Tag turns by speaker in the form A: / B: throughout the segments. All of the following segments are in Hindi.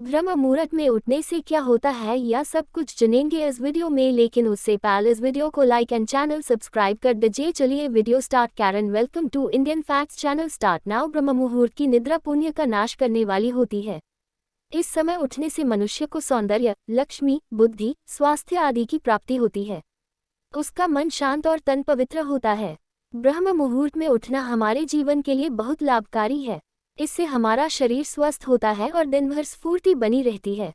A: ब्रह्म मुहूर्त में उठने से क्या होता है या सब कुछ जानेंगे इस वीडियो में, लेकिन उससे पहले इस वीडियो को लाइक एंड चैनल सब्सक्राइब कर दीजिए। चलिए वीडियो स्टार्ट कैरन। Welcome to Indian facts channel. Start now. ब्रह्म मुहूर्त की निद्रा पुण्य का नाश करने वाली होती है। इस समय उठने से मनुष्य को सौंदर्य, लक्ष्मी, बुद्धि, स्वास्थ्य आदि की प्राप्ति होती है। उसका मन शांत और तन पवित्र होता है। ब्रह्म मुहूर्त में उठना हमारे जीवन के लिए बहुत लाभकारी है। इससे हमारा शरीर स्वस्थ होता है और दिन भर स्फूर्ति बनी रहती है।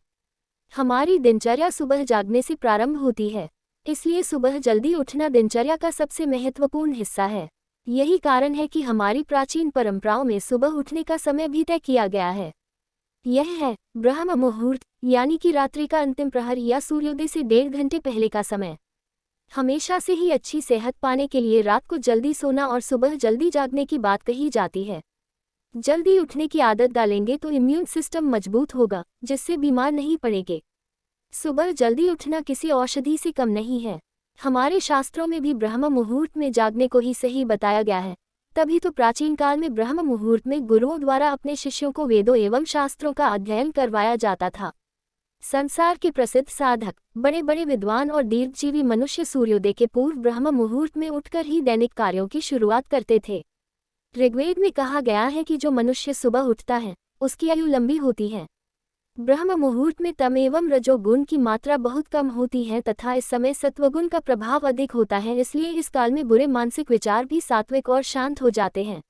A: हमारी दिनचर्या सुबह जागने से प्रारंभ होती है, इसलिए सुबह जल्दी उठना दिनचर्या का सबसे महत्वपूर्ण हिस्सा है। यही कारण है कि हमारी प्राचीन परंपराओं में सुबह उठने का समय भी तय किया गया है। यह है ब्रह्म मुहूर्त, यानी कि रात्रि का अंतिम प्रहर या सूर्योदय से 1.5 घंटे पहले का समय। हमेशा से ही अच्छी सेहत पाने के लिए रात को जल्दी सोना और सुबह जल्दी जागने की बात कही जाती है। जल्दी उठने की आदत डालेंगे तो इम्यून सिस्टम मजबूत होगा, जिससे बीमार नहीं पड़ेंगे। सुबह जल्दी उठना किसी औषधि से कम नहीं है। हमारे शास्त्रों में भी ब्रह्म मुहूर्त में जागने को ही सही बताया गया है। तभी तो प्राचीन काल में ब्रह्म मुहूर्त में गुरुओं द्वारा अपने शिष्यों को वेदों एवं शास्त्रों का अध्ययन करवाया जाता था। संसार के प्रसिद्ध साधक, बड़े बड़े विद्वान और दीर्घजीवी मनुष्य सूर्योदय के पूर्व ब्रह्म मुहूर्त में उठकर ही दैनिक कार्यों की शुरुआत करते थे। ऋग्वेद में कहा गया है कि जो मनुष्य सुबह उठता है उसकी आयु लंबी होती है। ब्रह्म मुहूर्त में तम एवं रजोगुण की मात्रा बहुत कम होती है तथा इस समय सत्वगुण का प्रभाव अधिक होता है, इसलिए इस काल में बुरे मानसिक विचार भी सात्विक और शांत हो जाते हैं।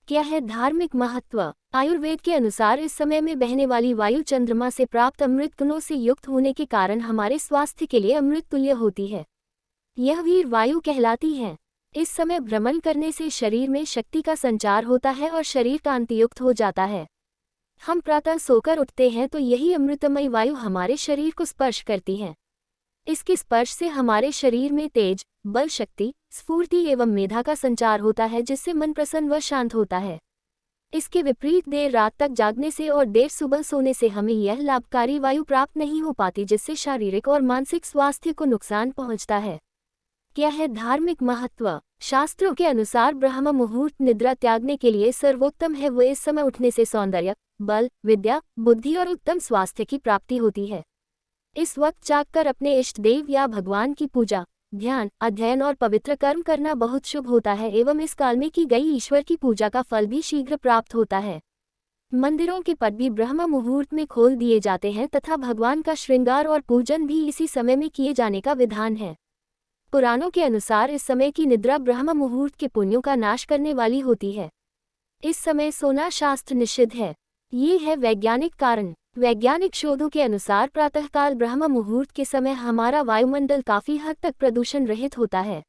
A: क्या है धार्मिक महत्व? आयुर्वेद के अनुसार इस समय में बहने वाली वायु चंद्रमा से प्राप्त अमृत गुणों से युक्त होने के कारण हमारे स्वास्थ्य के लिए अमृत तुल्य होती है। यह वीर वायु कहलाती है। इस समय भ्रमण करने से शरीर में शक्ति का संचार होता है और शरीर कांतियुक्त हो जाता है। हम प्रातः सोकर उठते हैं तो यही अमृतमयी वायु हमारे शरीर को स्पर्श करती है। इसके स्पर्श से हमारे शरीर में तेज, बल, शक्ति, स्फूर्ति एवं मेधा का संचार होता है, जिससे मन प्रसन्न व शांत होता है। इसके विपरीत देर रात तक जागने से और देर सुबह सोने से हमें यह लाभकारी वायु प्राप्त नहीं हो पाती, जिससे शारीरिक और मानसिक स्वास्थ्य को नुकसान पहुंचता है। क्या है धार्मिक महत्व? शास्त्रों के अनुसार ब्रह्म मुहूर्त निद्रा त्यागने के लिए सर्वोत्तम है। वो इस समय उठने से सौंदर्य, बल, विद्या, बुद्धि और उत्तम स्वास्थ्य की प्राप्ति होती है। इस वक्त जागकर अपने इष्ट देव या भगवान की पूजा, ध्यान, अध्ययन और पवित्र कर्म करना बहुत शुभ होता है एवं इस काल में की गई ईश्वर की पूजा का फल भी शीघ्र प्राप्त होता है। मंदिरों के पट भी ब्रह्म मुहूर्त में खोल दिए जाते हैं तथा भगवान का श्रृंगार और पूजन भी इसी समय में किए जाने का विधान है। पुराणों के अनुसार इस समय की निद्रा ब्रह्म मुहूर्त के पुण्यों का नाश करने वाली होती है। इस समय सोना शास्त्र निषिद्ध है। ये है वैज्ञानिक कारण। वैज्ञानिक शोधों के अनुसार प्रातःकाल ब्रह्म मुहूर्त के समय हमारा वायुमंडल काफी हद तक प्रदूषण रहित होता है।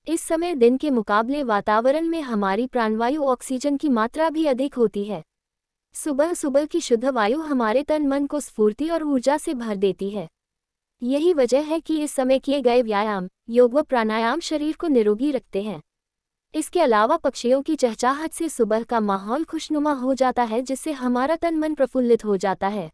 A: इस समय दिन के मुकाबले वातावरण में हमारी प्राणवायु ऑक्सीजन की मात्रा भी अधिक होती है। सुबह सुबह की शुद्ध वायु हमारे तन मन को स्फूर्ति और ऊर्जा से भर देती है। यही वजह है कि इस समय किए गए व्यायाम, योग व प्राणायाम शरीर को निरोगी रखते हैं। इसके अलावा पक्षियों की चहचहाहट से सुबह का माहौल खुशनुमा हो जाता है, जिससे हमारा तन मन प्रफुल्लित हो जाता है।